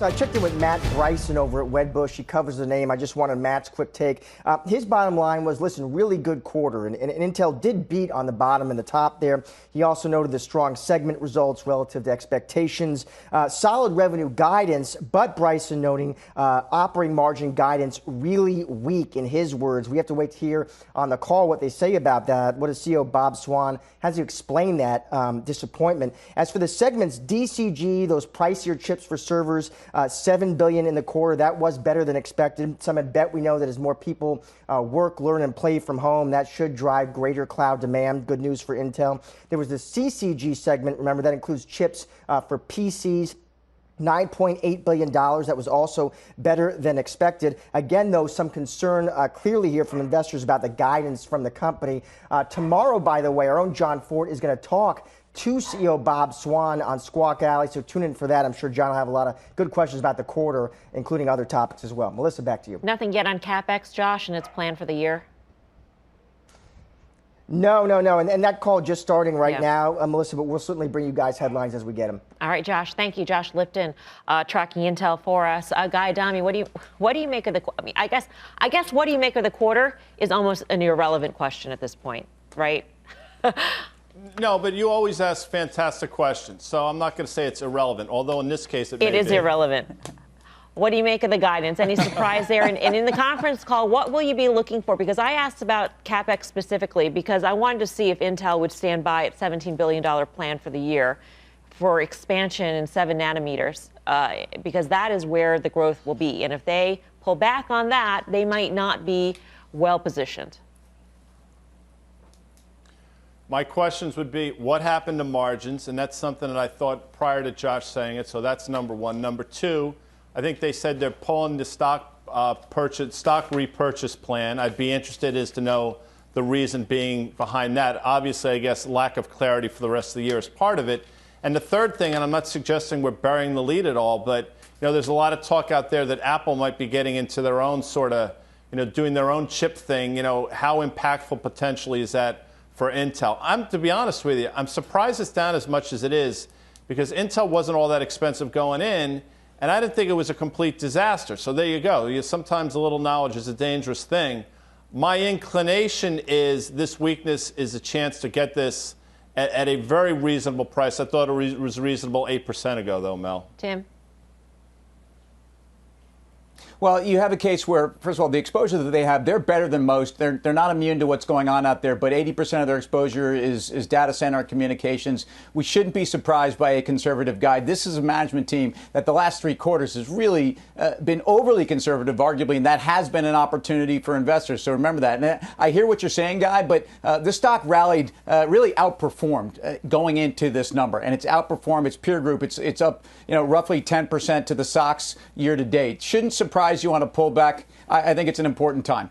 So I checked in with Matt Bryson over at Wedbush. He covers the name. I just wanted Matt's quick take. His bottom line was, listen, really good quarter. And Intel did beat on the bottom and the top there. He also noted the strong segment results relative to expectations. Solid revenue guidance, but Bryson noting operating margin guidance really weak in his words. We have to wait to hear on the call what they say about that. What does CEO Bob Swan, how does he explain that disappointment? As for the segments, DCG, those pricier chips for servers, $7 billion in the quarter. That was better than expected. Some had bet we know that as more people work, learn, and play from home, that should drive greater cloud demand. Good news for Intel. There was the CCG segment. Remember, that includes chips for PCs. $9.8 billion. That was also better than expected. Again, though, some concern clearly here from investors about the guidance from the company. Tomorrow, by the way, our own John Ford is going to talk to CEO Bob Swan on Squawk Alley, so tune in for that. I'm sure John will have a lot of good questions about the quarter, including other topics as well. Melissa, back to you. Nothing yet on CapEx, Josh, and its plan for the year? No. And that call just starting right now, Melissa, but we'll certainly bring you guys headlines as we get them. All right, Josh. Thank you. Josh Lipton tracking Intel for us. Guy Adami, what do you make of the? I mean, I guess what do you make of the quarter is almost an irrelevant question at this point, right? No, but you always ask fantastic questions, so I'm not going to say it's irrelevant, although in this case it is irrelevant. What do you make of the guidance? Any surprise there? And in the conference call, what will you be looking for? Because I asked about CapEx specifically because I wanted to see if Intel would stand by its $17 billion plan for the year for expansion in 7 nanometers, because that is where the growth will be. And if they pull back on that, they might not be well positioned. My questions would be, what happened to margins? And that's something that I thought prior to Josh saying it, so that's number one. Number two, I think they said they're pulling the stock repurchase plan. I'd be interested as to know the reason being behind that. Obviously, I guess lack of clarity for the rest of the year is part of it. And the third thing, and I'm not suggesting we're burying the lead at all, but there's a lot of talk out there that Apple might be getting into their own sort of, doing their own chip thing. How impactful potentially is that for Intel? To be honest with you, I'm surprised it's down as much as it is because Intel wasn't all that expensive going in, and I didn't think it was a complete disaster. So there you go. Sometimes a little knowledge is a dangerous thing. My inclination is this weakness is a chance to get this at a very reasonable price. I thought it was reasonable 8% ago, though, Mel. Tim? Well, you have a case where, first of all, the exposure that they have, they're better than most. They're not immune to what's going on out there, but 80% of their exposure is data center communications. We shouldn't be surprised by a conservative guide. This is a management team that the last 3 quarters has really been overly conservative, arguably, and that has been an opportunity for investors. So remember that. And I hear what you're saying, Guy, but the stock rallied, really outperformed going into this number, and it's outperformed its peer group. It's up, roughly 10% to the SOX year to date. Shouldn't surprise you on a pullback. I think it's an important time.